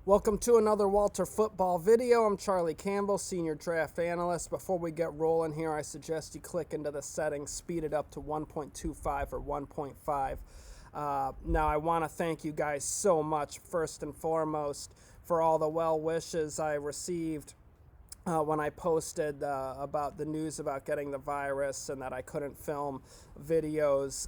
Welcome to another Walter Football video. I'm Charlie Campbell, Senior Draft Analyst. Before we get rolling here, I suggest you click into the settings, speed it up to 1.25 or 1.5. Now, I want to thank you guys so much, first and foremost, for all the well wishes I received when I posted about the news about getting the virus and that I couldn't film videos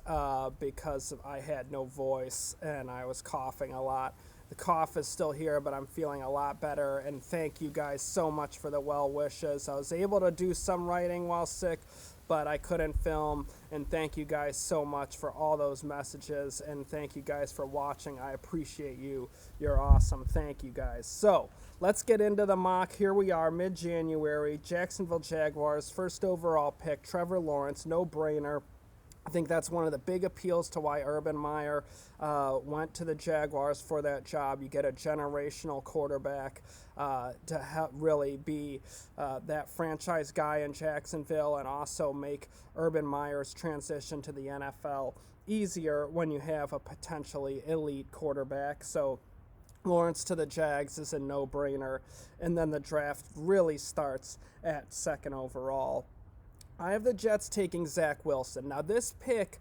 because I had no voice and I was coughing a lot. The cough is still here, but I'm feeling a lot better, and thank you guys so much for the well wishes. I was able to do some writing while sick, but I couldn't film, and thank you guys so much for all those messages, and thank you guys for watching. I appreciate you. You're awesome. Thank you guys. So let's get into the mock. Here we are, mid-January. Jacksonville Jaguars, first overall pick, Trevor Lawrence, no-brainer. I think that's one of the big appeals to why Urban Meyer went to the Jaguars for that job. You get a generational quarterback to really be that franchise guy in Jacksonville and also make Urban Meyer's transition to the NFL easier when you have a potentially elite quarterback. So Lawrence to the Jags is a no-brainer. And then the draft really starts at second overall. I have the Jets taking Zach Wilson. Now, this pick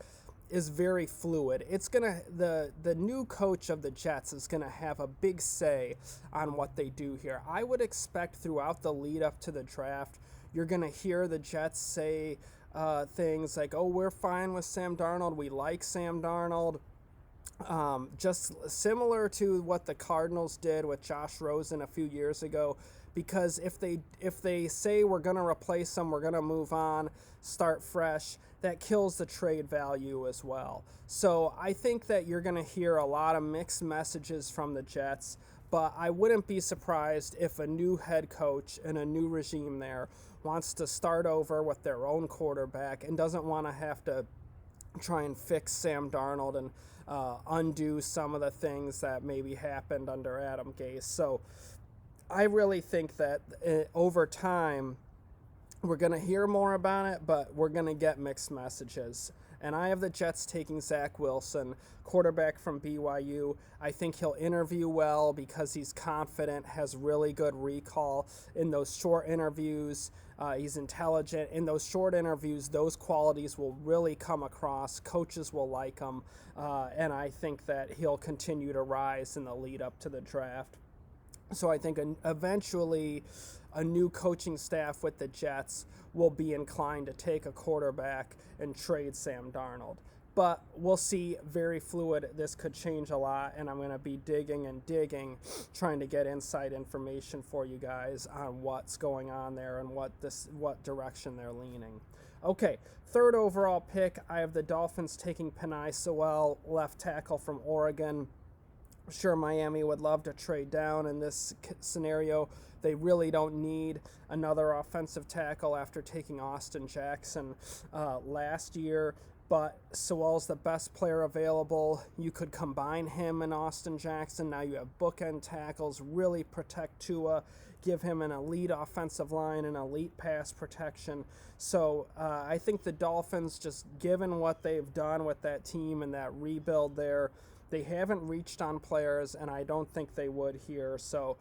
is very fluid. It's the new coach of the Jets is gonna have a big say on what they do here. I would expect throughout the lead up to the draft, you're gonna hear the Jets say things like, "Oh, we're fine with Sam Darnold. We like Sam Darnold." Just similar to what the Cardinals did with Josh Rosen a few years ago. Because if they say we're going to replace them, we're going to move on, start fresh, that kills the trade value as well. So I think that you're going to hear a lot of mixed messages from the Jets, but I wouldn't be surprised if a new head coach and a new regime there wants to start over with their own quarterback and doesn't want to have to try and fix Sam Darnold and undo some of the things that maybe happened under Adam Gase. So I really think that over time, we're going to hear more about it, but we're going to get mixed messages. And I have the Jets taking Zach Wilson, quarterback from BYU. I think he'll interview well because he's confident, has really good recall in those short interviews. He's intelligent. In those short interviews, those qualities will really come across. Coaches will like him. And I think that he'll continue to rise in the lead up to the draft. So I think eventually a new coaching staff with the Jets will be inclined to take a quarterback and trade Sam Darnold. But we'll see, very fluid. This could change a lot, and I'm going to be digging, trying to get inside information for you guys on what's going on there and what direction they're leaning. Okay, third overall pick, I have the Dolphins taking Penei Sewell, left tackle from Oregon. Sure, Miami would love to trade down in this scenario. They really don't need another offensive tackle after taking Austin Jackson last year, but Sewell's the best player available. You could combine him and Austin Jackson. Now you have bookend tackles, really protect Tua, give him an elite offensive line and elite pass protection. So I think the Dolphins, just given what they've done with that team and that rebuild there, they haven't reached on players, and I don't think they would here. So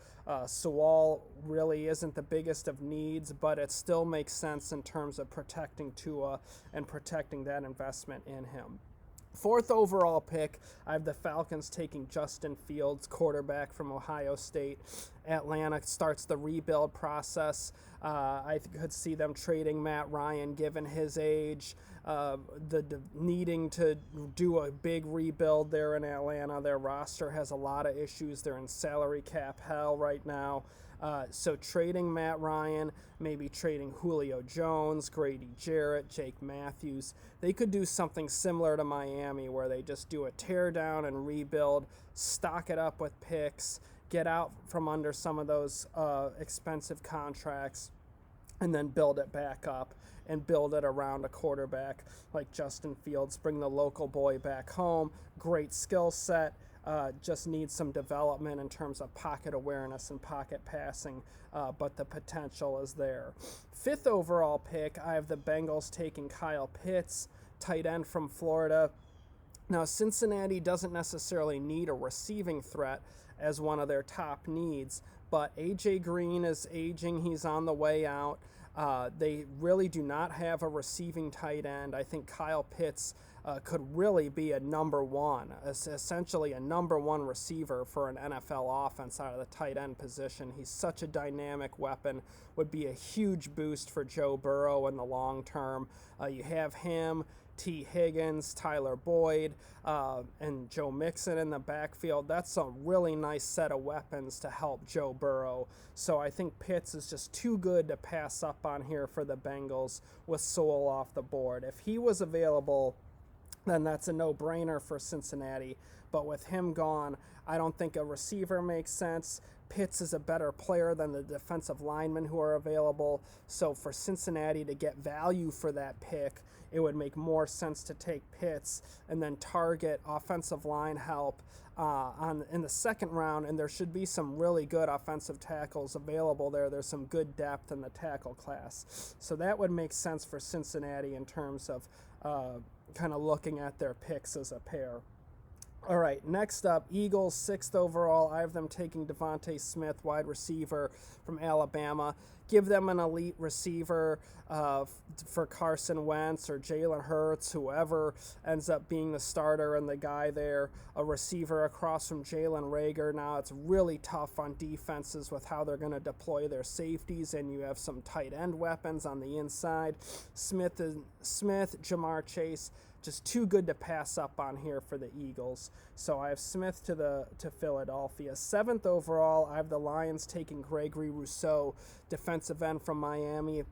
Sewell really isn't the biggest of needs, but it still makes sense in terms of protecting Tua and protecting that investment in him. Fourth overall pick, I have the Falcons taking Justin Fields, quarterback from Ohio State. Atlanta starts the rebuild process. I could see them trading Matt Ryan given his age. The needing to do a big rebuild there in Atlanta. Their roster has a lot of issues. They're in salary cap hell right now. So trading Matt Ryan, maybe trading Julio Jones, Grady Jarrett, Jake Matthews. They could do something similar to Miami where they just do a tear down and rebuild, stock it up with picks, get out from under some of those expensive contracts, and then build it back up and build it around a quarterback like Justin Fields. Bring the local boy back home. Great skill set. Just needs some development in terms of pocket awareness and pocket passing, but the potential is there. Fifth overall pick, I have the Bengals taking Kyle Pitts, tight end from Florida. Now, Cincinnati doesn't necessarily need a receiving threat as one of their top needs. But A.J. Green is aging. He's on the way out. They really do not have a receiving tight end. I think Kyle Pitts could really be a number one, essentially a number one receiver for an NFL offense out of the tight end position. He's such a dynamic weapon, would be a huge boost for Joe Burrow in the long term. You have him, T. Higgins, Tyler Boyd, and Joe Mixon in the backfield. That's a really nice set of weapons to help Joe Burrow. So I think Pitts is just too good to pass up on here for the Bengals with Sewell off the board. If he was available, then that's a no-brainer for Cincinnati. But with him gone, I don't think a receiver makes sense. Pitts is a better player than the defensive linemen who are available. So for Cincinnati to get value for that pick, it would make more sense to take Pitts and then target offensive line help in the second round. And there should be some really good offensive tackles available there. There's some good depth in the tackle class. So that would make sense for Cincinnati in terms of kind of looking at their picks as a pair. All right, next up, Eagles, 6th overall. I have them taking Devontae Smith, wide receiver from Alabama. Give them an elite receiver for Carson Wentz or Jalen Hurts, whoever ends up being the starter and the guy there, a receiver across from Jalen Reagor. Now, it's really tough on defenses with how they're going to deploy their safeties, and you have some tight end weapons on the inside. Smith, Jamar Chase, just too good to pass up on here for the Eagles. So I have Smith to Philadelphia. 7th overall, I have the Lions taking Gregory Rousseau, defensive end from Miami.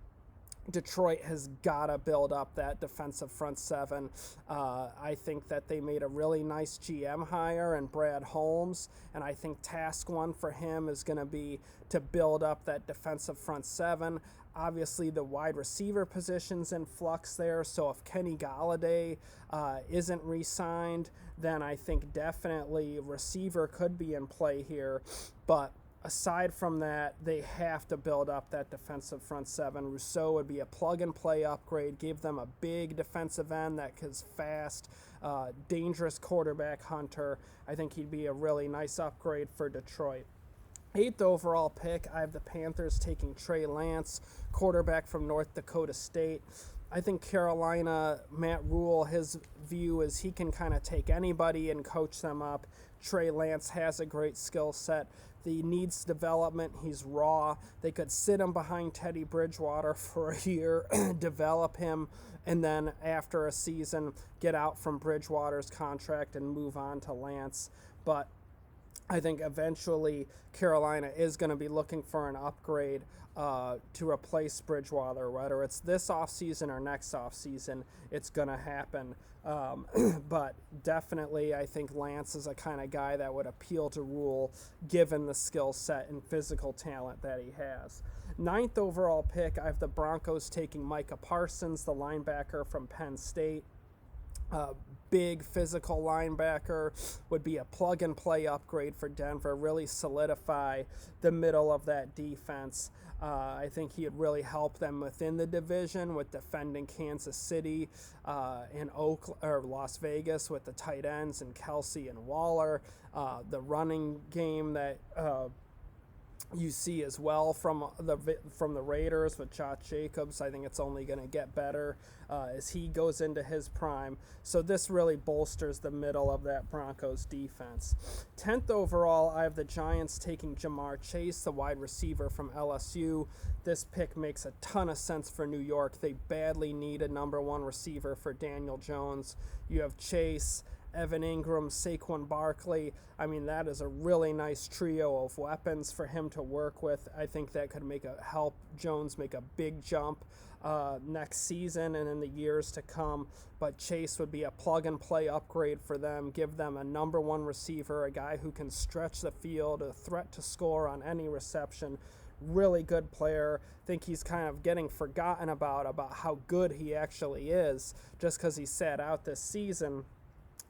Detroit has got to build up that defensive front seven. I think that they made a really nice GM hire in Brad Holmes, and I think task one for him is going to be to build up that defensive front seven. Obviously, the wide receiver position's in flux there, so if Kenny Golladay isn't re-signed, then I think definitely receiver could be in play here. But aside from that, they have to build up that defensive front seven. Rousseau would be a plug-and-play upgrade, give them a big defensive end that is fast, dangerous quarterback hunter. I think he'd be a really nice upgrade for Detroit. 8th overall pick, I have the Panthers taking Trey Lance, quarterback from North Dakota State. I think Carolina, Matt Rule, his view is he can kind of take anybody and coach them up. Trey Lance has a great skill set. He needs development. He's raw. They could sit him behind Teddy Bridgewater for a year, develop him, and then after a season, get out from Bridgewater's contract and move on to Lance. But I think eventually Carolina is going to be looking for an upgrade to replace Bridgewater, whether it's this offseason or next offseason, it's going to happen. But definitely I think Lance is a kind of guy that would appeal to Rule given the skill set and physical talent that he has. 9th overall pick, I have the Broncos taking Micah Parsons, the linebacker from Penn State. Big physical linebacker, would be a plug-and-play upgrade for Denver, really solidify the middle of that defense. I think he would really help them within the division with defending Kansas City and Las Vegas with the tight ends and Kelsey and Waller. The running game that you see as well from the Raiders with Josh Jacobs. I think it's only going to get better as he goes into his prime. So this really bolsters the middle of that Broncos defense. 10th overall, I have the Giants taking Jamar Chase, the wide receiver from LSU. This pick makes a ton of sense for New York. They badly need a number one receiver for Daniel Jones. You have Chase, Evan Ingram, Saquon Barkley. I mean, that is a really nice trio of weapons for him to work with. I think that could help Jones make a big jump next season and in the years to come. But Chase would be a plug-and-play upgrade for them, give them a number one receiver, a guy who can stretch the field, a threat to score on any reception. Really good player. Think he's kind of getting forgotten about how good he actually is just because he sat out this season.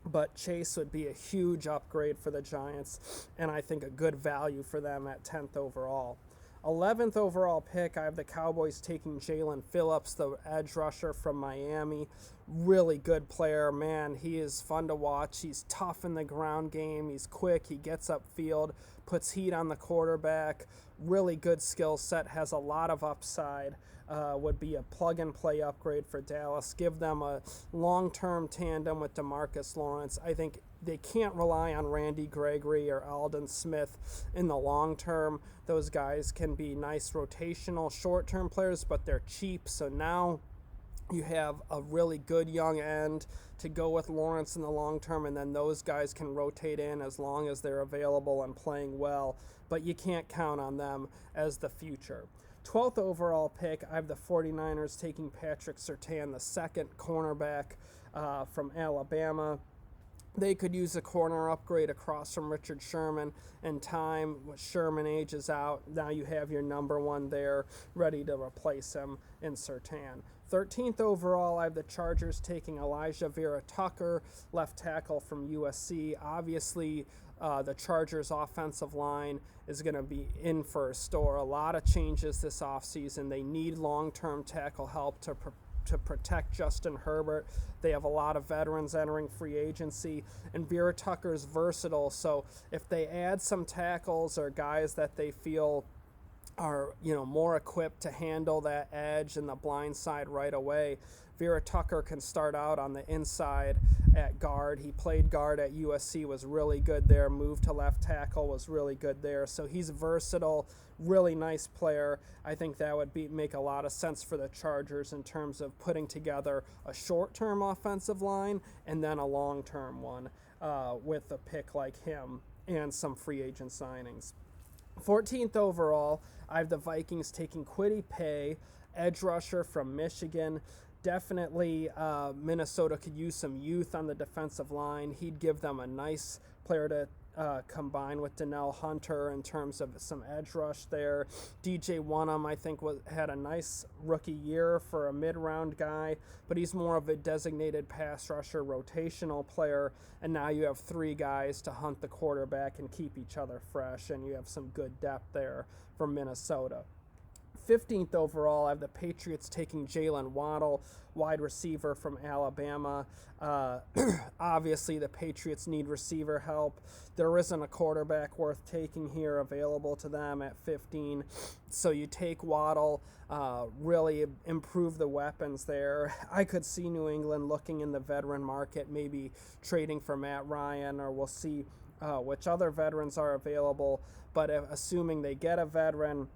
But Chase would be a huge upgrade for the Giants, and I think a good value for them at 10th overall. 11th overall pick, I have the Cowboys taking Jalen Phillips, the edge rusher from Miami. Really good player, man. He is fun to watch. He's tough in the ground game. He's quick. He gets upfield, puts heat on the quarterback. Really good skill set, has a lot of upside. Would be a plug-and-play upgrade for Dallas. Give them a long-term tandem with DeMarcus Lawrence. I think they can't rely on Randy Gregory or Aldon Smith in the long term. Those guys can be nice rotational short-term players, but they're cheap. So now you have a really good young end to go with Lawrence in the long term, and then those guys can rotate in as long as they're available and playing well. But you can't count on them as the future. 12th overall pick, I have the 49ers taking Patrick Surtain, the second cornerback from Alabama. They could use a corner upgrade across from Richard Sherman in time. When Sherman ages out, now you have your number one there ready to replace him in Surtain. 13th overall, I have the Chargers taking Elijah Vera Tucker, left tackle from USC. Obviously, the Chargers' offensive line is going to be in for a store. A lot of changes this offseason. They need long-term tackle help to protect Justin Herbert. They have a lot of veterans entering free agency, and Vera Tucker is versatile. So if they add some tackles or guys that they feel are more equipped to handle that edge and the blind side right away, Vera Tucker can start out on the inside at guard. He played guard at USC, was really good there. Moved to left tackle, was really good there. So he's versatile, really nice player. I think that would make a lot of sense for the Chargers in terms of putting together a short-term offensive line and then a long-term one with a pick like him and some free agent signings. 14th overall, I have the Vikings taking Kwity Paye, edge rusher from Michigan. Definitely Minnesota could use some youth on the defensive line. He'd give them a nice player to combine with Donnell Hunter in terms of some edge rush there. DJ Wonnum, I think, had a nice rookie year for a mid-round guy, but he's more of a designated pass rusher, rotational player, and now you have three guys to hunt the quarterback and keep each other fresh, and you have some good depth there for Minnesota. 15th overall, I have the Patriots taking Jalen Waddle, wide receiver from Alabama. Obviously, the Patriots need receiver help. There isn't a quarterback worth taking here available to them at 15. So you take Waddle, really improve the weapons there. I could see New England looking in the veteran market, maybe trading for Matt Ryan, or we'll see which other veterans are available. But assuming they get a veteran,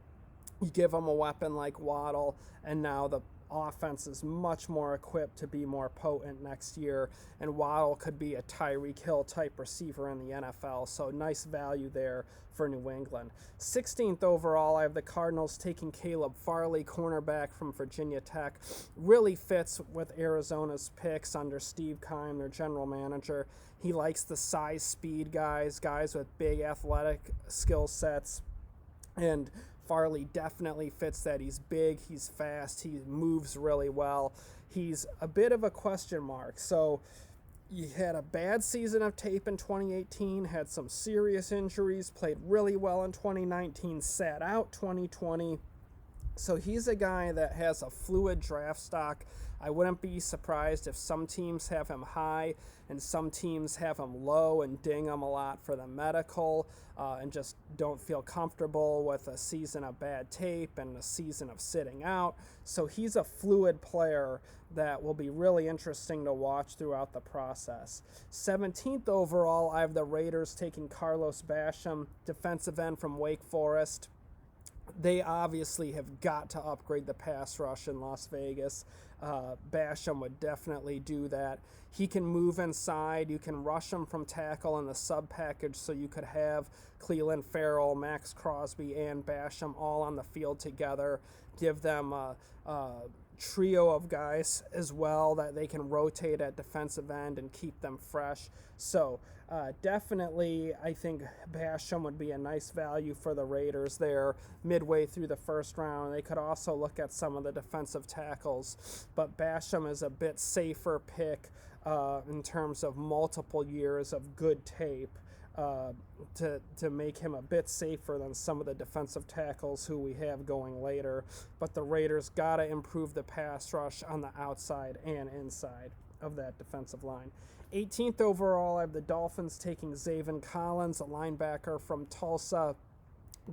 you give them a weapon like Waddle, and now the offense is much more equipped to be more potent next year, and Waddle could be a Tyreek Hill type receiver in the NFL, so nice value there for New England. 16th overall, I have the Cardinals taking Caleb Farley, cornerback from Virginia Tech. Really fits with Arizona's picks under Steve Keim, their general manager. He likes the size, speed guys with big athletic skill sets, and Farley definitely fits that. He's big, he's fast, he moves really well. He's a bit of a question mark. So you had a bad season of tape in 2018, had some serious injuries, played really well in 2019, sat out 2020. So he's a guy that has a fluid draft stock. I wouldn't be surprised if some teams have him high and some teams have him low and ding him a lot for the medical and just don't feel comfortable with a season of bad tape and a season of sitting out. So he's a fluid player that will be really interesting to watch throughout the process. 17th overall, I have the Raiders taking Carlos Basham, defensive end from Wake Forest. They obviously have got to upgrade the pass rush in Las Vegas. Basham would definitely do that. He can move inside. You can rush him from tackle in the sub package, so you could have Cleveland Farrell, Max Crosby, and Basham all on the field together. Give them a trio of guys as well that they can rotate at defensive end and keep them fresh. So definitely, I think Basham would be a nice value for the Raiders there midway through the first round. They could also look at some of the defensive tackles, but Basham is a bit safer pick in terms of multiple years of good tape to make him a bit safer than some of the defensive tackles who we have going later. But the Raiders got to improve the pass rush on the outside and inside of that defensive line. 18th overall, I have the Dolphins taking Zaven Collins, a linebacker from Tulsa.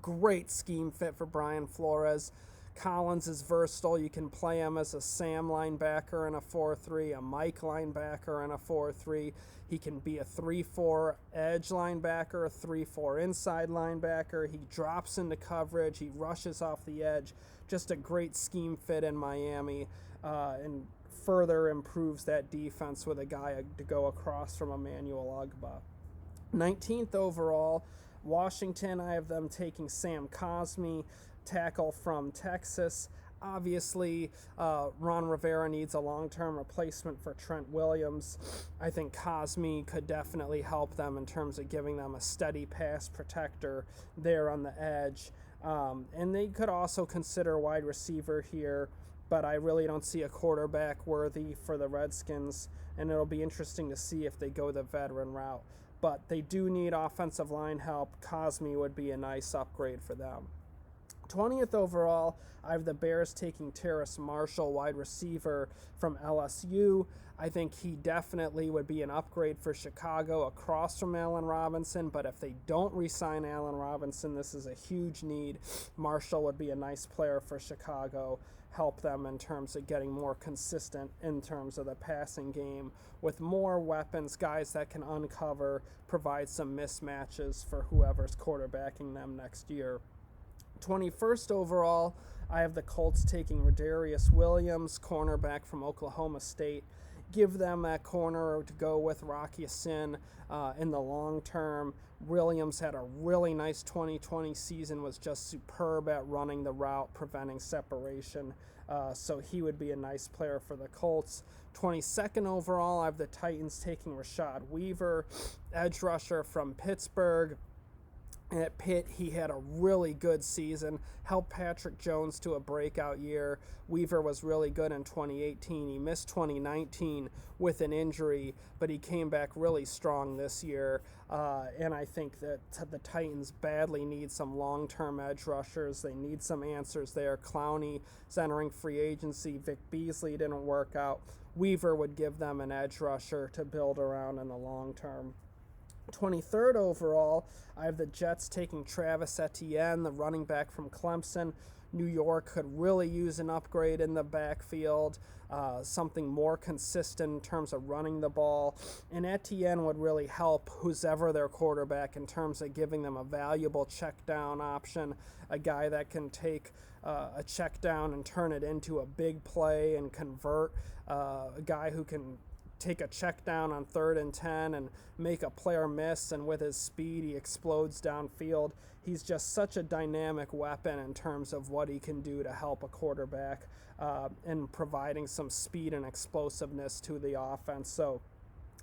Great scheme fit for Brian Flores. Collins is versatile. You can play him as a Sam linebacker in a 4-3, a Mike linebacker in a 4-3. He can be a 3-4 edge linebacker, a 3-4 inside linebacker. He drops into coverage. He rushes off the edge. Just a great scheme fit in Miami, and further improves that defense with a guy to go across from Emmanuel Ogbah. 19th overall, Washington, I have them taking Sam Cosmi, tackle from Texas. Obviously, Ron Rivera needs a long-term replacement for Trent Williams. I think Cosmi could definitely help them in terms of giving them a steady pass protector there on the edge. And they could also consider wide receiver here, but I really don't see a quarterback worthy for the Redskins, and it'll be interesting to see if they go the veteran route. But they do need offensive line help. Cosmi would be a nice upgrade for them. 20th overall, I have the Bears taking Terrace Marshall, wide receiver from LSU. I think he definitely would be an upgrade for Chicago across from Allen Robinson, but if they don't re-sign Allen Robinson, this is a huge need. Marshall would be a nice player for Chicago, help them in terms of getting more consistent in terms of the passing game with more weapons, guys that can uncover, provide some mismatches for whoever's quarterbacking them next year. 21st overall, I have the Colts taking Rodarius Williams, cornerback from Oklahoma State. Give them that corner to go with Rocky Sin in the long term. Williams had a really nice 2020 season, was just superb at running the route, preventing separation. So he would be a nice player for the Colts. 22nd overall, I have the Titans taking Rashad Weaver, edge rusher from Pittsburgh. At Pitt, he had a really good season, helped Patrick Jones to a breakout year. Weaver was really good in 2018. He missed 2019 with an injury, but he came back really strong this year. And I think that the Titans badly need some long-term edge rushers. They need some answers there. Clowney is entering free agency. Vic Beasley didn't work out. Weaver would give them an edge rusher to build around in the long term. 23rd overall, I have the Jets taking Travis Etienne, the running back from Clemson. New York could really use an upgrade in the backfield, something more consistent in terms of running the ball. And Etienne would really help who's ever their quarterback in terms of giving them a valuable check down option, a guy that can take a check down and turn it into a big play and convert, a guy who can take a check down on 3rd and 10 and make a player miss, and with his speed he explodes downfield. He's just such a dynamic weapon in terms of what he can do to help a quarterback and providing some speed and explosiveness to the offense. So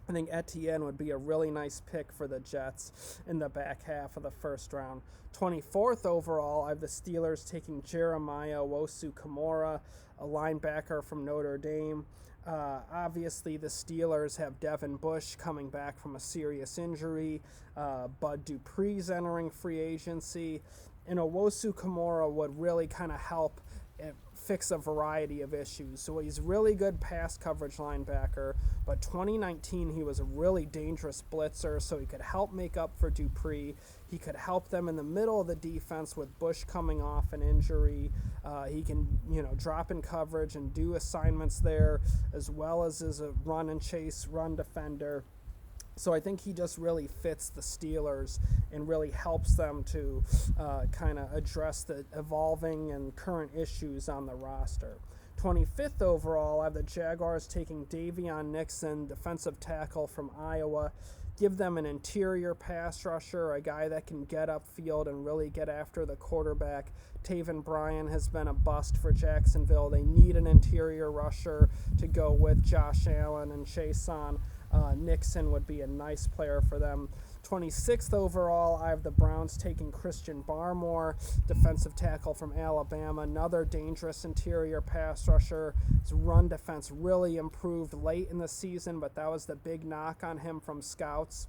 I think Etienne would be a really nice pick for the Jets in the back half of the first round. 24th overall, I have the Steelers taking Jeremiah Owusu-Koramoah, a linebacker from Notre Dame. Obviously, the Steelers have Devin Bush coming back from a serious injury. Bud Dupree's entering free agency. And Owusu-Koramoah would really kind of help fix a variety of issues. So he's really good pass coverage linebacker, but 2019 he was a really dangerous blitzer, so he could help make up for Dupree. He could help them in the middle of the defense with Bush coming off an injury. He can, drop in coverage and do assignments there, as well as a run and chase run defender. So I think he just really fits the Steelers and really helps them to kind of address the evolving and current issues on the roster. 25th overall, I have the Jaguars taking Davion Nixon, defensive tackle from Iowa. Give them an interior pass rusher, a guy that can get upfield and really get after the quarterback. Taven Bryan has been a bust for Jacksonville. They need an interior rusher to go with Josh Allen and Chason. Nixon would be a nice player for them. 26th overall, I have the Browns taking Christian Barmore, defensive tackle from Alabama, another dangerous interior pass rusher. His run defense really improved late in the season, but that was the big knock on him from scouts.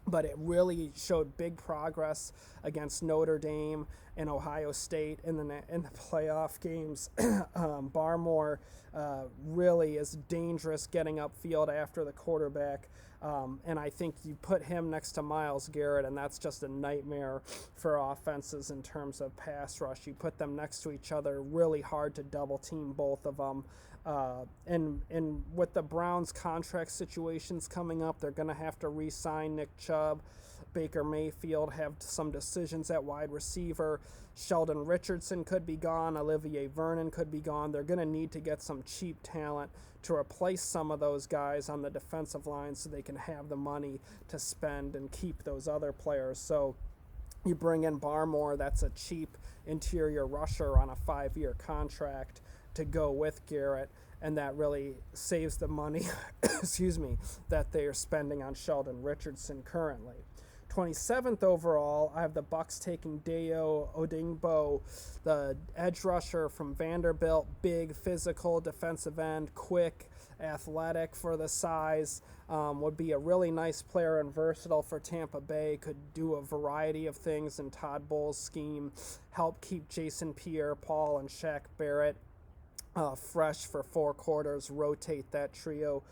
but it really showed big progress against Notre Dame and Ohio State in the playoff games. Barmore really is dangerous getting upfield after the quarterback, and I think you put him next to Myles Garrett, and that's just a nightmare for offenses in terms of pass rush. You put them next to each other, really hard to double team both of them. And with the Browns contract situations coming up, they're going to have to re-sign Nick Chubb. Baker Mayfield have some decisions at wide receiver. Sheldon Richardson could be gone. Olivier Vernon could be gone. They're going to need to get some cheap talent to replace some of those guys on the defensive line so they can have the money to spend and keep those other players. So you bring in Barmore, that's a cheap interior rusher on a 5-year contract to go with Garrett, and that really saves the money that they are spending on Sheldon Richardson currently. 27th overall, I have the Bucs taking Dayo Odeyingbo, the edge rusher from Vanderbilt, big, physical, defensive end, quick, athletic for the size, would be a really nice player and versatile for Tampa Bay, could do a variety of things in Todd Bowles' scheme, help keep Jason Pierre-Paul and Shaq Barrett fresh for 4 quarters, rotate that trio.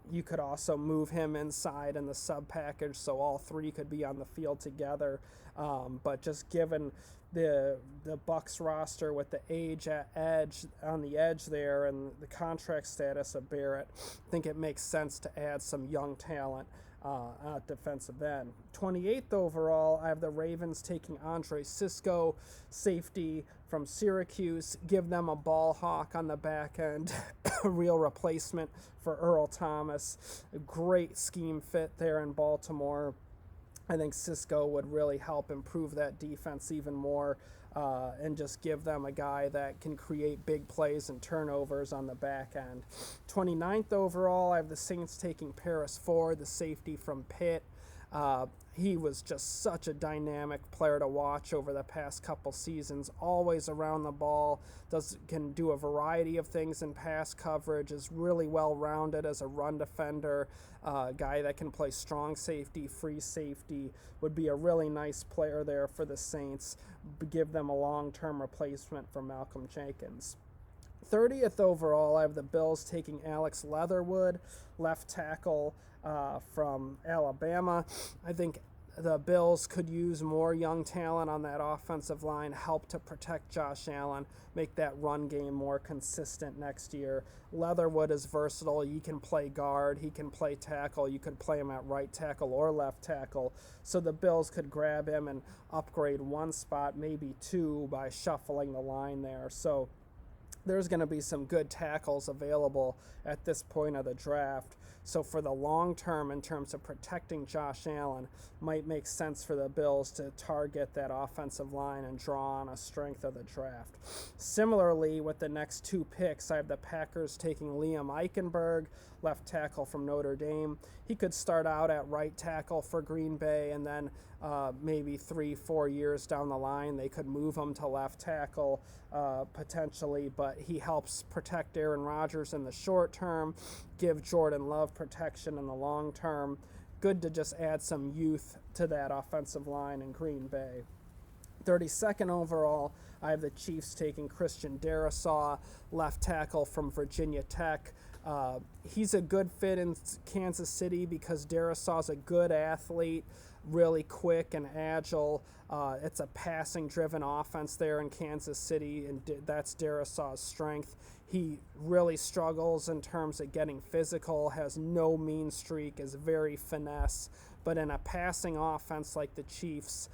You could also move him inside in the sub package, so all 3 could be on the field together. But just given the Bucs roster with the age on the edge there and the contract status of Barrett, I think it makes sense to add some young talent at defensive end. 28th overall, I have the Ravens taking Andre Cisco, safety from Syracuse. Give them a ball hawk on the back end, a real replacement for Earl Thomas. A great scheme fit there in Baltimore. I think Cisco would really help improve that defense even more and just give them a guy that can create big plays and turnovers on the back end. 29th overall, I have the Saints taking Paris Ford, the safety from Pitt. He was just such a dynamic player to watch over the past couple seasons, always around the ball, can do a variety of things in pass coverage, is really well-rounded as a run defender, guy that can play strong safety, free safety, would be a really nice player there for the Saints, give them a long-term replacement for Malcolm Jenkins. 30th overall, I have the Bills taking Alex Leatherwood, left tackle from Alabama. I think the Bills could use more young talent on that offensive line, help to protect Josh Allen, make that run game more consistent next year. Leatherwood is versatile. He can play guard. He can play tackle. You could play him at right tackle or left tackle. So the Bills could grab him and upgrade 1 spot, maybe 2, by shuffling the line there. So there's going to be some good tackles available at this point of the draft. So for the long term, in terms of protecting Josh Allen, might make sense for the Bills to target that offensive line and draw on a strength of the draft. Similarly, with the next 2 picks, I have the Packers taking Liam Eichenberg, left tackle from Notre Dame. He could start out at right tackle for Green Bay, and then maybe 3-4 years down the line, they could move him to left tackle potentially, but he helps protect Aaron Rodgers in the short term, give Jordan Love protection in the long term. Good to just add some youth to that offensive line in Green Bay. 32nd overall, I have the Chiefs taking Christian Darrisaw, left tackle from Virginia Tech. He's a good fit in Kansas City because Darrisaw's a good athlete, really quick and agile. It's a passing-driven offense there in Kansas City, and that's Darrisaw's strength. He really struggles in terms of getting physical, has no mean streak, is very finesse. But in a passing offense like the Chiefs,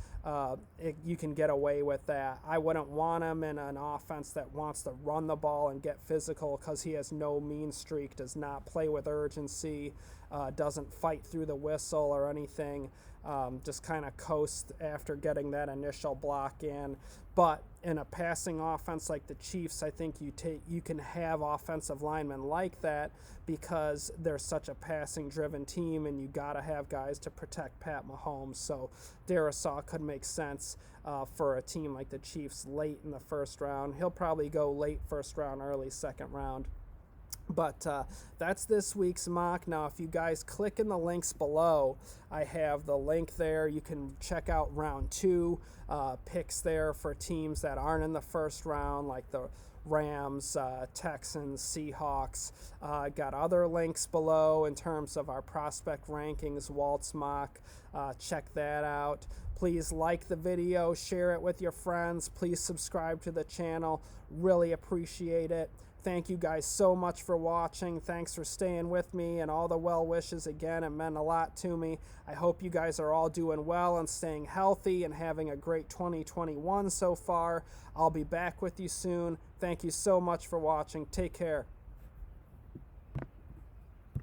you can get away with that. I wouldn't want him in an offense that wants to run the ball and get physical because he has no mean streak, does not play with urgency, doesn't fight through the whistle or anything, just kind of coast after getting that initial block in. But in a passing offense like the Chiefs, I think you can have offensive linemen like that because they're such a passing-driven team, and you got to have guys to protect Pat Mahomes. So Darrisaw could make sense for a team like the Chiefs late in the first round. He'll probably go late first round, early second round. But that's this week's mock. Now, if you guys click in the links below, I have the link there. You can check out round 2 picks there for teams that aren't in the first round, like the Rams, Texans, Seahawks. Got other links below in terms of our prospect rankings, Walt's mock. Check that out. Please like the video, share it with your friends. Please subscribe to the channel. Really appreciate it. Thank you guys so much for watching. Thanks for staying with me and all the well wishes again. It meant a lot to me. I hope you guys are all doing well and staying healthy and having a great 2021 so far. I'll be back with you soon. Thank you so much for watching. Take care.